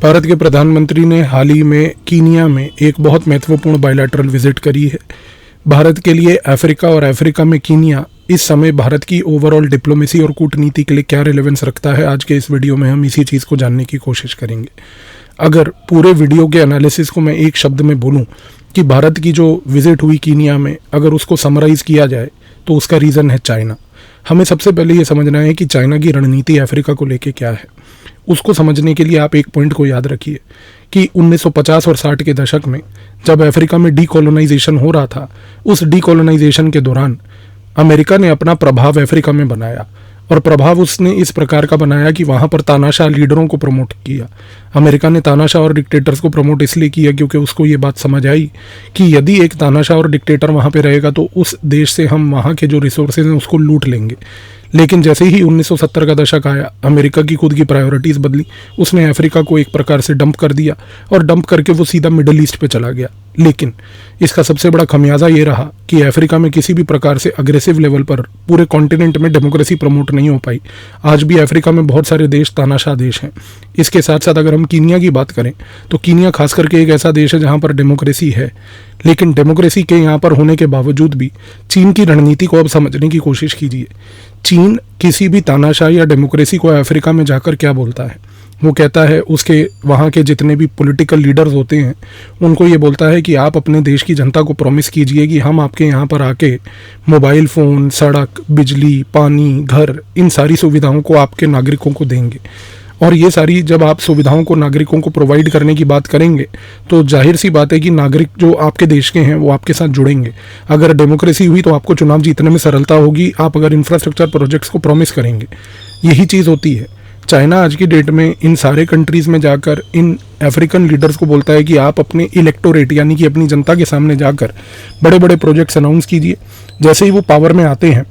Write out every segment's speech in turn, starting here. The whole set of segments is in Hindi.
भारत के प्रधानमंत्री ने हाल ही में कीनिया में एक बहुत महत्वपूर्ण बायलैटरल विजिट करी है। भारत के लिए अफ्रीका और अफ्रीका में कीनिया इस समय भारत की ओवरऑल डिप्लोमेसी और कूटनीति के लिए क्या रिलेवेंस रखता है, आज के इस वीडियो में हम इसी चीज़ को जानने की कोशिश करेंगे। अगर पूरे वीडियो के एनालिसिस को मैं एक शब्द में बोलूं कि भारत की जो विजिट हुई कीनिया में, अगर उसको समराइज किया जाए तो उसका रीज़न है चाइना। हमें सबसे पहले ये समझना है कि चाइना की रणनीति अफ्रीका को लेके क्या है। उसको समझने के लिए आप एक पॉइंट को याद रखिए कि 1950 और 60 के दशक में जब अफ्रीका में डीकोलोनाइजेशन हो रहा था, उस डीकोलोनाइजेशन के दौरान अमेरिका ने अपना प्रभाव अफ्रीका में बनाया और प्रभाव उसने इस प्रकार का बनाया कि वहाँ पर तानाशाह लीडरों को प्रमोट किया। अमेरिका ने तानाशाह और डिक्टेटर्स को प्रमोट इसलिए किया क्योंकि उसको ये बात समझ आई कि यदि एक तानाशाह और डिक्टेटर वहाँ पे रहेगा तो उस देश से हम वहाँ के जो रिसोर्सेज हैं उसको लूट लेंगे। लेकिन जैसे ही 1970 का दशक आया, अमेरिका की खुद की प्रायोरिटीज़ बदली। उसने अफ्रीका को एक प्रकार से डंप कर दिया और डंप करके वो सीधा मिडल ईस्ट पे चला गया। लेकिन इसका सबसे बड़ा खमियाजा ये रहा कि अफ्रीका में किसी भी प्रकार से अग्रेसिव लेवल पर पूरे कॉन्टिनेंट में डेमोक्रेसी प्रमोट नहीं हो पाई। आज भी अफ्रीका में बहुत सारे देश तानाशाह देश हैं। इसके साथ साथ अगर हम कीनिया की बात करें तो कीनिया खास करके एक ऐसा देश है जहाँ पर डेमोक्रेसी है, लेकिन डेमोक्रेसी के यहाँ पर होने के बावजूद भी चीन की रणनीति को अब समझने की कोशिश कीजिए। चीन किसी भी तानाशाह या डेमोक्रेसी को अफ्रीका में जाकर क्या बोलता है, वो कहता है, उसके वहाँ के जितने भी पॉलिटिकल लीडर्स होते हैं उनको ये बोलता है कि आप अपने देश की जनता को प्रॉमिस कीजिए कि हम आपके यहाँ पर आके मोबाइल फ़ोन, सड़क, बिजली, पानी, घर, इन सारी सुविधाओं को आपके नागरिकों को देंगे। और ये सारी जब आप सुविधाओं को नागरिकों को प्रोवाइड करने की बात करेंगे तो जाहिर सी बात है कि नागरिक जो आपके देश के हैं वो आपके साथ जुड़ेंगे। अगर डेमोक्रेसी हुई तो आपको चुनाव जीतने में सरलता होगी, आप अगर इंफ्रास्ट्रक्चर प्रोजेक्ट्स को प्रॉमिस करेंगे। यही चीज़ होती है। चाइना आज की डेट में इन सारे कंट्रीज़ में जाकर इन अफ्रीकन लीडर्स को बोलता है कि आप अपने इलेक्टोरेट यानी कि अपनी जनता के सामने जाकर बड़े बड़े प्रोजेक्ट्स अनाउंस कीजिए। जैसे ही वो पावर में आते हैं,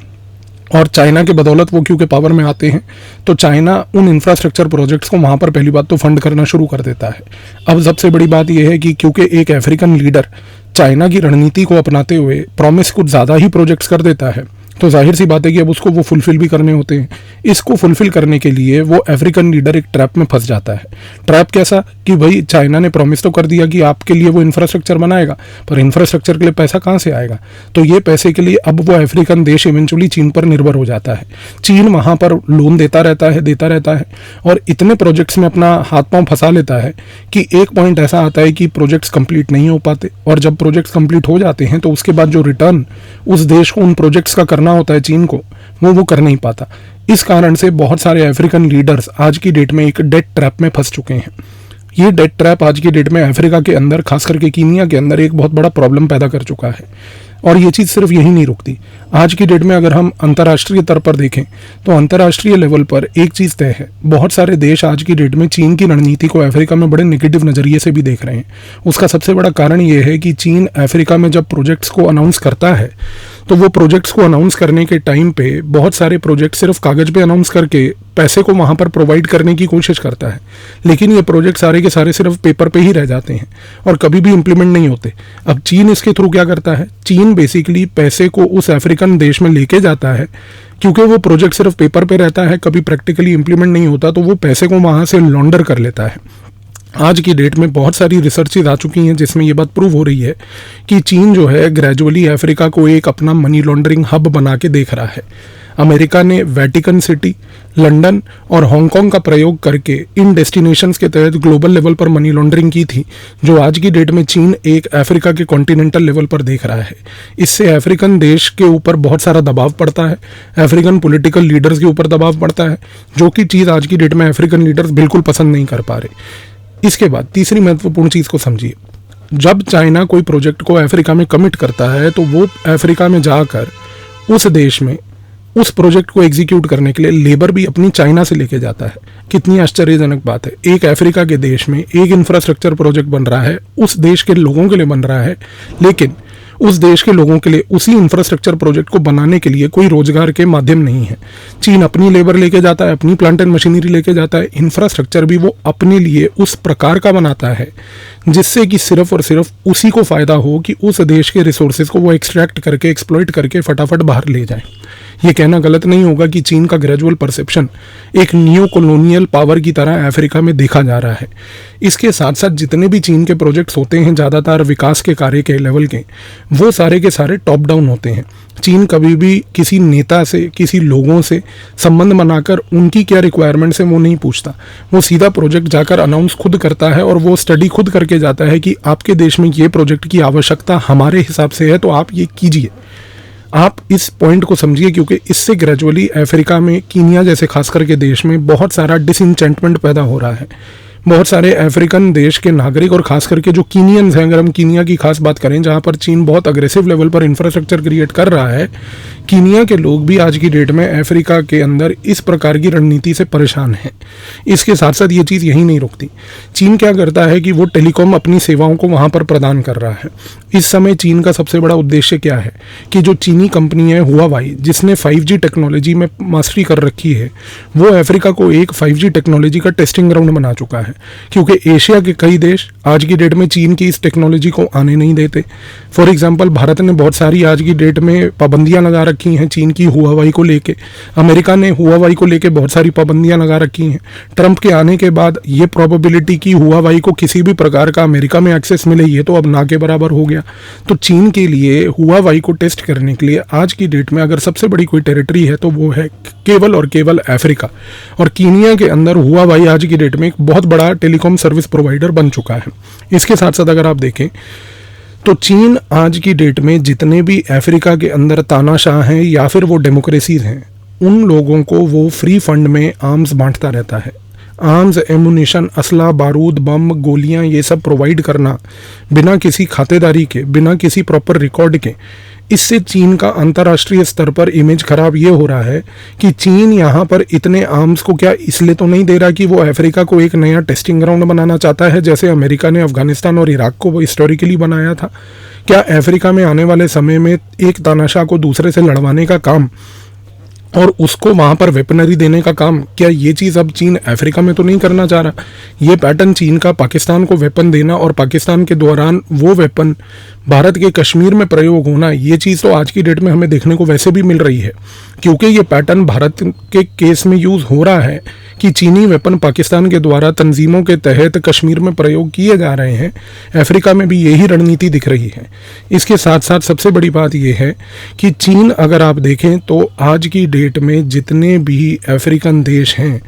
और चाइना के बदौलत वो क्योंकि पावर में आते हैं, तो चाइना उन इंफ्रास्ट्रक्चर प्रोजेक्ट्स को वहाँ पर पहली बात तो फंड करना शुरू कर देता है। अब सबसे बड़ी बात यह है कि क्योंकि एक अफ्रीकन लीडर चाइना की रणनीति को अपनाते हुए प्रॉमिस कुछ ज़्यादा ही प्रोजेक्ट्स कर देता है, तो जाहिर सी बात है कि अब उसको वो फुलफिल भी करने होते हैं। इसको फुलफिल करने के लिए वो अफ्रीकन लीडर एक ट्रैप में फंस जाता है। ट्रैप कैसा कि भाई चाइना ने प्रॉमिस तो कर दिया कि आपके लिए वो इंफ्रास्ट्रक्चर बनाएगा, पर इंफ्रास्ट्रक्चर के लिए पैसा कहाँ से आएगा। तो ये पैसे के लिए अब वो अफ्रीकन देश इवेंचुअली चीन पर निर्भर हो जाता है। चीन वहाँ पर लोन देता रहता है और इतने प्रोजेक्ट्स में अपना हाथ पांव फंसा लेता है कि एक पॉइंट ऐसा आता है कि प्रोजेक्ट्स कंप्लीट नहीं हो पाते, और जब प्रोजेक्ट्स कंप्लीट हो जाते हैं तो उसके बाद जो रिटर्न उस देश को उन प्रोजेक्ट्स का करना होता है चीन को, वो कर नहीं पाता। इस कारण से बहुत सारे अफ्रीकन लीडर्स आज की डेट में एक डेट ट्रैप में फंस चुके हैं। ये डेट ट्रैप आज की डेट में अफ्रीका के अंदर, खास करके कीनिया के अंदर, एक बहुत बड़ा प्रॉब्लम पैदा कर चुका है। और ये चीज़ सिर्फ यही नहीं रुकती। आज की डेट में अगर हम अंतर्राष्ट्रीय स्तर पर देखें तो अंतर्राष्ट्रीय लेवल पर एक चीज़ तय है, बहुत सारे देश आज की डेट में चीन की रणनीति को अफ्रीका में बड़े नेगेटिव नज़रिए से भी देख रहे हैं। उसका सबसे बड़ा कारण ये है कि चीन अफ्रीका में जब प्रोजेक्ट्स को अनाउंस करता है तो वो प्रोजेक्ट्स को अनाउंस करने के टाइम पे बहुत सारे प्रोजेक्ट सिर्फ कागज़ पे अनाउंस करके पैसे को वहाँ पर प्रोवाइड करने की कोशिश करता है, लेकिन ये प्रोजेक्ट सारे के सारे सिर्फ पेपर पे ही रह जाते हैं और कभी भी इम्प्लीमेंट नहीं होते। अब चीन इसके थ्रू क्या करता है, चीन बेसिकली पैसे को उस अफ्रीकन देश में लेके जाता है, क्योंकि वो प्रोजेक्ट सिर्फ पेपर पे रहता है, कभी प्रैक्टिकली इम्प्लीमेंट नहीं होता, तो वो पैसे को वहाँ से लॉन्डर कर लेता है। आज की डेट में बहुत सारी रिसर्चेज आ चुकी हैं जिसमें ये बात प्रूव हो रही है कि चीन जो है ग्रेजुअली अफ्रीका को एक अपना मनी लॉन्ड्रिंग हब बना के देख रहा है। अमेरिका ने वेटिकन सिटी, लंदन और हांगकांग का प्रयोग करके इन डेस्टिनेशंस के तहत ग्लोबल लेवल पर मनी लॉन्ड्रिंग की थी, जो आज की डेट में चीन एक अफ्रीका के कॉन्टिनेंटल लेवल पर देख रहा है। इससे अफ्रीकन देश के ऊपर बहुत सारा दबाव पड़ता है, अफ्रीकन पॉलिटिकल लीडर्स के ऊपर दबाव पड़ता है, जो कि चीज़ आज की डेट में अफ्रीकन लीडर्स बिल्कुल पसंद नहीं कर पा रहे। इसके बाद तीसरी महत्वपूर्ण चीज़ को समझिए। जब चाइना कोई प्रोजेक्ट को अफ्रीका में कमिट करता है तो वो अफ्रीका में जाकर उस देश में उस प्रोजेक्ट को एग्जीक्यूट करने के लिए लेबर भी अपनी चाइना से लेके जाता है। कितनी आश्चर्यजनक बात है, एक अफ्रीका के देश में एक इंफ्रास्ट्रक्चर प्रोजेक्ट बन रहा है, उस देश के लोगों के लिए बन रहा है, लेकिन उस देश के लोगों के लिए उसी इंफ्रास्ट्रक्चर प्रोजेक्ट को बनाने के लिए कोई रोजगार के माध्यम नहीं है। चीन अपनी लेबर लेके जाता है, अपनी प्लांट एंड मशीनरी लेके जाता है, इंफ्रास्ट्रक्चर भी वो अपने लिए उस प्रकार का बनाता है जिससे कि सिर्फ और सिर्फ उसी को फ़ायदा हो कि उस देश के रिसोर्सेज को वो एक्सट्रैक्ट करके, एक्सप्लॉइट करके फटाफट बाहर ले जाए। ये कहना गलत नहीं होगा कि चीन का ग्रेजुअल परसेप्शन एक न्यू कॉलोनियल पावर की तरह अफ्रीका में देखा जा रहा है। इसके साथ साथ जितने भी चीन के प्रोजेक्ट्स होते हैं ज़्यादातर विकास के कार्य के लेवल के, वो सारे के सारे टॉप डाउन होते हैं। चीन कभी भी किसी नेता से, किसी लोगों से संबंध बनाकर उनकी क्या रिक्वायरमेंट्स है वो नहीं पूछता। वो सीधा प्रोजेक्ट जाकर अनाउंस खुद करता है और वो स्टडी खुद करके जाता है कि आपके देश में ये प्रोजेक्ट की आवश्यकता हमारे हिसाब से है, तो आप ये कीजिए। आप इस पॉइंट को समझिए, क्योंकि इससे ग्रेजुअली अफ्रीका में, कीनिया जैसे खास करके देश में बहुत सारा डिसइंचेंटमेंट पैदा हो रहा है। बहुत सारे अफ्रीकन देश के नागरिक और खास करके जो कीनियंस हैं, अगर हम कीनिया की खास बात करें जहाँ पर चीन बहुत अग्रेसिव लेवल पर इंफ्रास्ट्रक्चर क्रिएट कर रहा है, कीनिया के लोग भी आज की डेट में अफ्रीका के अंदर इस प्रकार की रणनीति से परेशान हैं। इसके साथ साथ ये चीज़ यहीं नहीं रुकती। चीन क्या करता है कि वो टेलीकॉम अपनी सेवाओं को वहाँ पर प्रदान कर रहा है। इस समय चीन का सबसे बड़ा उद्देश्य क्या है कि जो चीनी कंपनी है हुआवाई, जिसने 5G टेक्नोलॉजी में मास्टरी कर रखी है, वो अफ्रीका को एक 5G टेक्नोलॉजी का टेस्टिंग ग्राउंड बना चुका है। क्योंकि एशिया के कई देश आज की डेट में चीन की इस टेक्नोलॉजी को आने नहीं देते। फॉर एग्जांपल भारत ने बहुत सारी आज की डेट में पाबंदियां लगा रखी हैं चीन की हुआवाई को लेके। अमेरिका ने हुआवाई को लेके बहुत सारी पाबंदियां लगा रखी हैं। ट्रंप के आने के बाद ये प्रोबेबिलिटी कि हुआवाई को किसी भी प्रकार का अमेरिका में एक्सेस मिले, ये तो अब ना के बराबर हो गया। तो चीन के लिए हुआवाई को टेस्ट करने के लिए आज की डेट में अगर सबसे बड़ी कोई टेरिटरी है तो वो है केवल और केवल अफ्रीका। और कीनिया के अंदर हुआवाई आज की डेट में एक बहुत बड़ा टेलीकॉम सर्विस प्रोवाइडर बन चुका है। इसके साथ साथ अगर आप देखें तो चीन आज की डेट में जितने भी अफ्रीका के अंदर तानाशाह हैं या फिर वो डेमोक्रेसीज हैं, उन लोगों को वो फ्री फंड में आर्म्स बांटता रहता है। आर्म्स, एमुनिशन, असला, बारूद, बम, गोलियां, ये सब प्रोवाइड करना बिना किसी खातेदारी के, बिना किसी प्रॉपर रिकॉर्ड के। इससे चीन का अंतर्राष्ट्रीय स्तर पर इमेज खराब ये हो रहा है कि चीन यहाँ पर इतने आर्म्स को क्या इसलिए तो नहीं दे रहा कि वो अफ्रीका को एक नया टेस्टिंग ग्राउंड बनाना चाहता है, जैसे अमेरिका ने अफगानिस्तान और इराक को वो हिस्टोरिकली बनाया था। क्या अफ्रीका में आने वाले समय में एक तानाशाह को दूसरे से लड़वाने का काम और उसको वहाँ पर वेपनरी देने का काम, क्या ये चीज़ अब चीन अफ्रीका में तो नहीं करना चाह रहा? ये पैटर्न चीन का पाकिस्तान को वेपन देना और पाकिस्तान के दौरान वो वेपन भारत के कश्मीर में प्रयोग होना, ये चीज़ तो आज की डेट में हमें देखने को वैसे भी मिल रही है। क्योंकि ये पैटर्न भारत के केस में यूज़ हो रहा है कि चीनी वेपन पाकिस्तान के द्वारा तंजीमों के तहत कश्मीर में प्रयोग किए जा रहे हैं। अफ्रीका में भी यही रणनीति दिख रही है। इसके साथ साथ सबसे बड़ी बात यह है कि चीन, अगर आप देखें तो आज की डेट में जितने भी अफ्रीकन देश हैं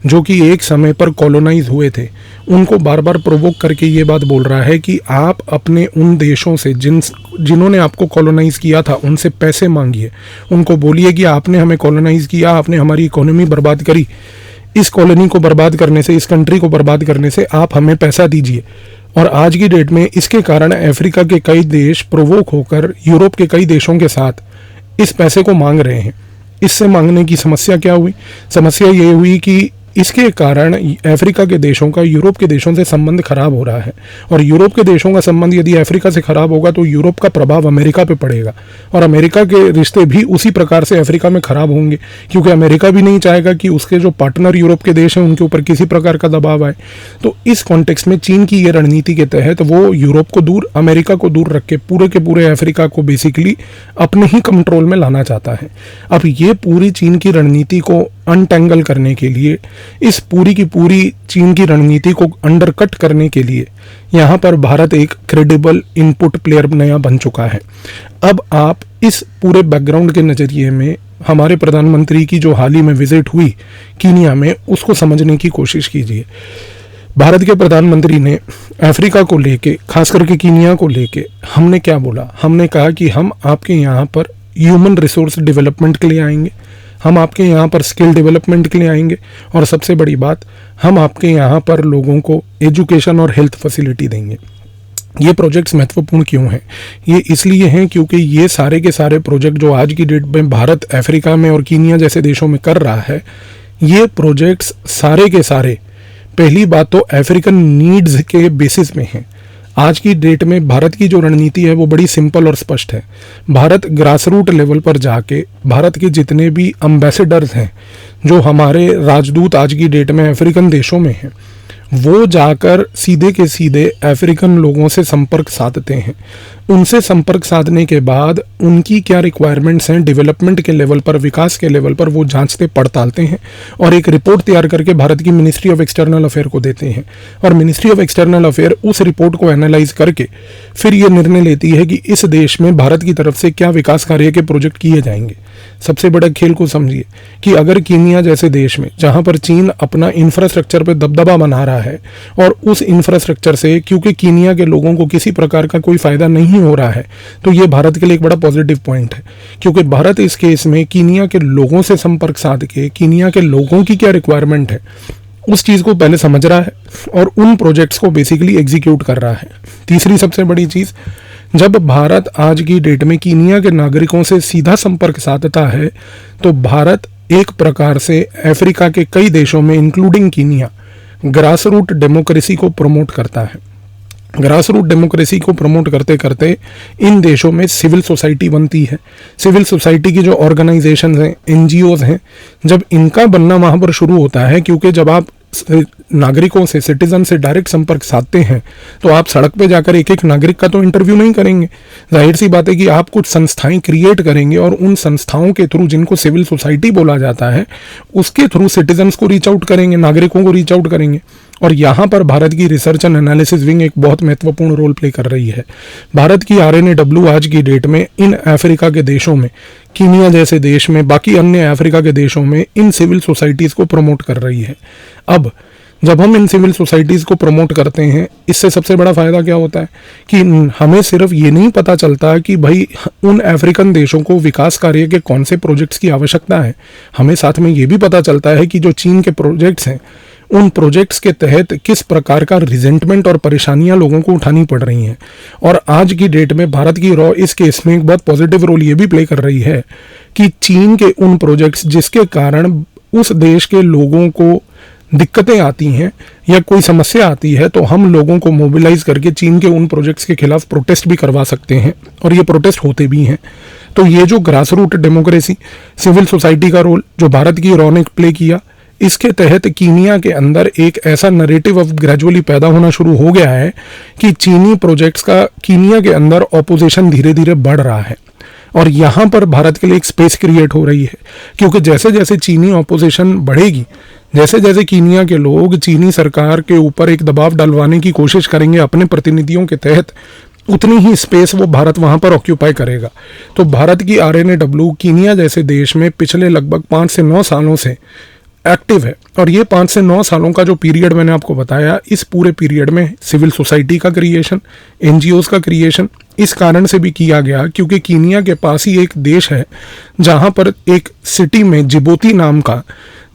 जो कि एक समय पर कॉलोनाइज हुए थे, उनको बार बार प्रोवोक करके ये बात बोल रहा है कि आप अपने उन देशों से जिन्होंने आपको कॉलोनाइज किया था उनसे पैसे मांगिए। उनको बोलिए कि आपने हमें कॉलोनाइज किया, आपने हमारी इकोनॉमी बर्बाद करी, इस कॉलोनी को बर्बाद करने से, इस कंट्री को बर्बाद करने से आप हमें पैसा दीजिए। और आज की डेट में इसके कारण अफ्रीका के कई देश प्रोवोक होकर यूरोप के कई देशों के साथ इस पैसे को मांग रहे हैं। इससे मांगने की समस्या क्या हुई? समस्या ये हुई कि इसके कारण अफ्रीका के देशों का यूरोप के देशों से संबंध खराब हो रहा है। और यूरोप के देशों का संबंध यदि अफ्रीका से खराब होगा तो यूरोप का प्रभाव अमेरिका पे पड़ेगा और अमेरिका के रिश्ते भी उसी प्रकार से अफ्रीका में खराब होंगे, क्योंकि अमेरिका भी नहीं चाहेगा कि उसके जो पार्टनर यूरोप के देश हैं उनके ऊपर किसी प्रकार का दबाव आए। तो इस कॉन्टेक्स्ट में चीन की ये रणनीति के तहत वो यूरोप को दूर, अमेरिका को दूर रख के पूरे के पूरे अफ्रीका को बेसिकली अपने ही कंट्रोल में लाना चाहता है। अब ये पूरी चीन की रणनीति को अनटेंगल करने के लिए, इस पूरी की पूरी चीन की रणनीति को अंडरकट करने के लिए यहाँ पर भारत एक क्रेडिबल इनपुट प्लेयर नया बन चुका है। अब आप इस पूरे बैकग्राउंड के नज़रिए में हमारे प्रधानमंत्री की जो हाल ही में विजिट हुई कीनिया में, उसको समझने की कोशिश कीजिए। भारत के प्रधानमंत्री ने अफ्रीका को लेके, खास करके कीनिया को लेके, हमने क्या बोला? हमने कहा कि हम आपके यहाँ पर ह्यूमन रिसोर्स डेवलपमेंट के लिए आएंगे, हम आपके यहाँ पर स्किल डेवलपमेंट के लिए आएंगे और सबसे बड़ी बात, हम आपके यहाँ पर लोगों को एजुकेशन और हेल्थ फैसिलिटी देंगे। ये प्रोजेक्ट्स महत्वपूर्ण क्यों हैं? ये इसलिए हैं क्योंकि ये सारे के सारे प्रोजेक्ट जो आज की डेट में भारत अफ्रीका में और कीनिया जैसे देशों में कर रहा है, ये प्रोजेक्ट्स सारे के सारे, पहली बात तो अफ्रीकन नीड्स के बेसिस में हैं। आज की डेट में भारत की जो रणनीति है वो बड़ी सिंपल और स्पष्ट है। भारत ग्रास रूट लेवल पर जाके भारत के जितने भी एम्बेसडर्स हैं, जो हमारे राजदूत आज की डेट में अफ्रीकन देशों में हैं, वो जाकर सीधे के सीधे अफ्रीकन लोगों से संपर्क साधते हैं। उनसे संपर्क साधने के बाद उनकी क्या रिक्वायरमेंट्स हैं डेवलपमेंट के लेवल पर, विकास के लेवल पर, वो जांचते पड़तालते हैं और एक रिपोर्ट तैयार करके भारत की मिनिस्ट्री ऑफ एक्सटर्नल अफेयर को देते हैं। और मिनिस्ट्री ऑफ एक्सटर्नल अफेयर उस रिपोर्ट को एनालाइज करके फिर ये निर्णय लेती है कि इस देश में भारत की तरफ से क्या विकास कार्य के प्रोजेक्ट किए जाएंगे। सबसे बड़ा खेल को समझिए कि अगर कीनिया जैसे देश में, जहां पर चीन अपना इंफ्रास्ट्रक्चर पे दबदबा बना रहा है और उस इंफ्रास्ट्रक्चर से क्योंकि कीनिया के लोगों को किसी प्रकार का कोई फायदा नहीं हो रहा है, तो ये भारत के लिए एक बड़ा पॉजिटिव पॉइंट है, क्योंकि भारत इस केस में कीनिया के लोगों से संपर्क साध के कीनिया के लोगों की क्या रिक्वायरमेंट है उस चीज को पहले समझ रहा है और उन प्रोजेक्ट्स को बेसिकली एग्जीक्यूट कर रहा है। तीसरी सबसे बड़ी चीज, जब भारत आज की डेट में कीनिया के नागरिकों से सीधा संपर्क साधता है तो भारत एक प्रकार से अफ्रीका के कई देशों में including Kenya grass root democracy को प्रमोट करता है। ग्रास रूट डेमोक्रेसी को प्रमोट करते करते इन देशों में सिविल सोसाइटी बनती है। सिविल सोसाइटी की जो ऑर्गेनाइजेशन हैं, एनजीओज हैं, जब इनका बनना वहाँ पर शुरू होता है, क्योंकि जब आप नागरिकों से, सिटीजन से डायरेक्ट संपर्क साधते हैं तो आप सड़क पे जाकर एक एक नागरिक का तो इंटरव्यू नहीं करेंगे। जाहिर सी बात है कि आप कुछ संस्थाएं क्रिएट करेंगे और उन संस्थाओं के थ्रू, जिनको सिविल सोसाइटी बोला जाता है, उसके थ्रू सिटीजन्स को रीच आउट करेंगे, नागरिकों को रीच आउट करेंगे। और यहाँ पर भारत की रिसर्च एंड एनालिसिस विंग एक बहुत महत्वपूर्ण रोल प्ले कर रही है। भारत की RNAW आज की डेट में इन अफ्रीका के देशों में, कीनिया जैसे देश में, बाकी अन्य अफ्रीका के देशों में इन सिविल सोसाइटीज़ को प्रमोट कर रही है। अब जब हम इन सिविल सोसाइटीज़ को प्रमोट करते हैं, इससे सबसे बड़ा फ़ायदा क्या होता है कि हमें सिर्फ ये नहीं पता चलता कि भाई उन अफ्रीकन देशों को विकास कार्य के कौन से प्रोजेक्ट्स की आवश्यकता है, हमें साथ में ये भी पता चलता है कि जो चीन के प्रोजेक्ट्स हैं उन प्रोजेक्ट्स के तहत किस प्रकार का रिजेंटमेंट और परेशानियां लोगों को उठानी पड़ रही हैं। और आज की डेट में भारत की रॉ इस केस में एक बहुत पॉजिटिव रोल ये भी प्ले कर रही है कि चीन के उन प्रोजेक्ट्स जिसके कारण उस देश के लोगों को दिक्कतें आती हैं या कोई समस्या आती है, तो हम लोगों को मोबिलाइज करके चीन के उन प्रोजेक्ट्स के खिलाफ प्रोटेस्ट भी करवा सकते हैं और ये प्रोटेस्ट होते भी हैं। तो ये जो grass root democracy, civil society का रोल जो भारत की रॉ ने प्ले किया, इसके तहत कीनिया के अंदर एक ऐसा नरेटिव अब ग्रेजुअली पैदा होना शुरू हो गया है कि चीनी प्रोजेक्ट्स का कीनिया के अंदर ऑपोजिशन धीरे धीरे बढ़ रहा है। और यहाँ पर भारत के लिए एक स्पेस क्रिएट हो रही है, क्योंकि जैसे जैसे चीनी ऑपोजिशन बढ़ेगी, जैसे जैसे कीनिया के लोग चीनी सरकार के ऊपर एक दबाव डलवाने की कोशिश करेंगे अपने प्रतिनिधियों के तहत, उतनी ही स्पेस वो भारत वहाँ पर ऑक्यूपाई करेगा। तो भारत की RNAW कीनिया जैसे देश में पिछले लगभग 5 से 9 सालों से एक्टिव है। और ये 5 से 9 सालों का जो पीरियड मैंने आपको बताया, इस पूरे पीरियड में सिविल सोसाइटी का क्रिएशन, NGOs का क्रिएशन इस कारण से भी किया गया क्योंकि कीनिया के पास ही एक देश है जहाँ पर एक सिटी में जिबोती नाम का,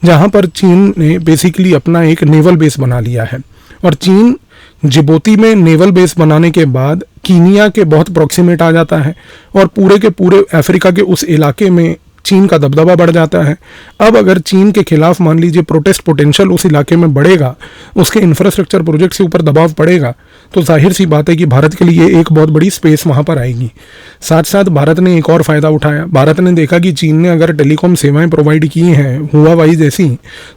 जहाँ पर चीन ने बेसिकली अपना एक नेवल बेस बना लिया है। और चीन जिबोती में नेवल बेस बनाने के बाद कीनिया के बहुत प्रोक्सीमेट आ जाता है और पूरे के पूरे अफ्रीका के उस इलाके में चीन का दबदबा बढ़ जाता है। अब अगर चीन के खिलाफ मान लीजिए प्रोटेस्ट पोटेंशियल उस इलाके में बढ़ेगा, उसके इंफ्रास्ट्रक्चर प्रोजेक्ट के ऊपर दबाव पड़ेगा, तो जाहिर सी बात है कि भारत के लिए एक बहुत बड़ी स्पेस वहाँ पर आएगी। साथ साथ भारत ने एक और फ़ायदा उठाया। भारत ने देखा कि चीन ने अगर टेलीकॉम सेवाएं प्रोवाइड की हैं हुआवाई जैसी,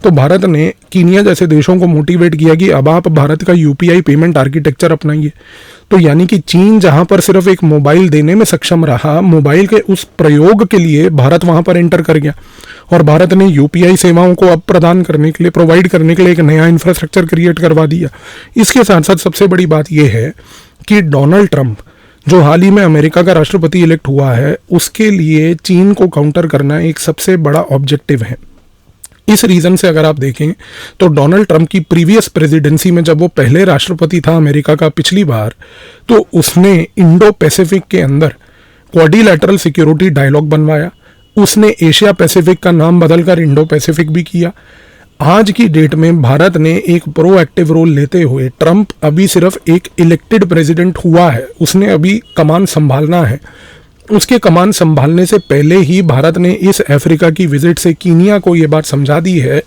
तो भारत ने कीनिया जैसे देशों को मोटिवेट किया कि अब आप भारत का UPI पेमेंट आर्किटेक्चर अपनाइए। तो यानी कि चीन जहां पर सिर्फ एक मोबाइल देने में सक्षम रहा, मोबाइल के उस प्रयोग के लिए भारत वहां पर एंटर कर गया और भारत ने UPI सेवाओं को अब प्रदान करने के लिए, प्रोवाइड करने के लिए एक नया इंफ्रास्ट्रक्चर क्रिएट करवा दिया। इसके साथ साथ सबसे बड़ी बात यह है कि डोनाल्ड ट्रंप जो हाल ही में अमेरिका का राष्ट्रपति इलेक्ट हुआ है, उसके लिए चीन को काउंटर करना एक सबसे बड़ा ऑब्जेक्टिव है। इस रीज़न से अगर आप देखें तो डोनाल्ड ट्रंप की प्रीवियस प्रेसिडेंसी में जब वो पहले राष्ट्रपति था अमेरिका का पिछली बार, तो उसने इंडो पैसिफिक के अंदर क्वाड्रिलैटरल सिक्योरिटी डायलॉग बनवाया। उसने एशिया पैसिफिक का नाम बदलकर इंडो पैसिफिक भी किया। आज की डेट में भारत ने एक प्रोएक्टिव रोल लेते हुए, ट्रंप अभी सिर्फ एक इलेक्टेड प्रेसिडेंट हुआ है, उसने अभी कमान संभालना है, उसके कमान संभालने से पहले ही भारत ने इस अफ्रीका की विजिट से कीनिया को ये बात समझा दी है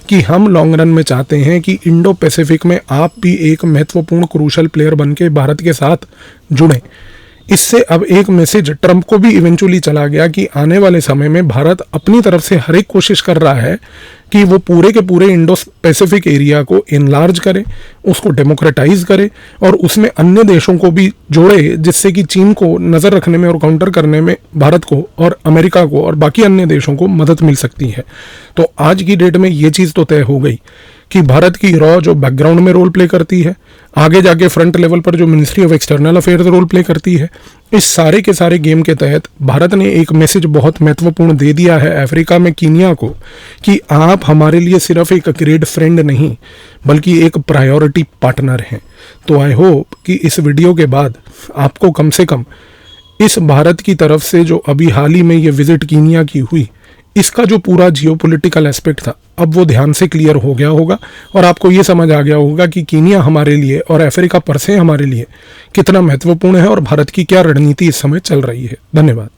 कि हम लॉन्ग रन में चाहते हैं कि इंडो पैसिफिक में आप भी एक महत्वपूर्ण क्रूशल प्लेयर बन के भारत के साथ जुड़ें। इससे अब एक मैसेज ट्रंप को भी इवेंचुअली चला गया कि आने वाले समय में भारत अपनी तरफ से हर एक कोशिश कर रहा है कि वो पूरे के पूरे इंडो पैसिफिक एरिया को इनलार्ज करे, उसको डेमोक्रेटाइज करे और उसमें अन्य देशों को भी जोड़े, जिससे कि चीन को नज़र रखने में और काउंटर करने में भारत को और अमेरिका को और बाकी अन्य देशों को मदद मिल सकती है। तो आज की डेट में ये चीज़ तो तय हो गई कि भारत की रॉ जो बैकग्राउंड में रोल प्ले करती है, आगे जाके फ्रंट लेवल पर जो ministry of external affairs role play करती है, इस सारे के सारे गेम के तहत भारत ने एक मैसेज बहुत महत्वपूर्ण दे दिया है अफ्रीका में कीनिया को कि आप हमारे लिए सिर्फ एक ग्रेट फ्रेंड नहीं बल्कि एक प्रायोरिटी पार्टनर हैं। तो आई होप कि इस वीडियो के बाद आपको कम से कम इस भारत की तरफ से जो अभी हाल ही में ये विजिट कीनिया की हुई, इसका जो पूरा जियोपॉलिटिकल एस्पेक्ट था अब वो ध्यान से क्लियर हो गया होगा और आपको ये समझ आ गया होगा कि कीनिया हमारे लिए और अफ्रीका पर से हमारे लिए कितना महत्वपूर्ण है और भारत की क्या रणनीति इस समय चल रही है। धन्यवाद।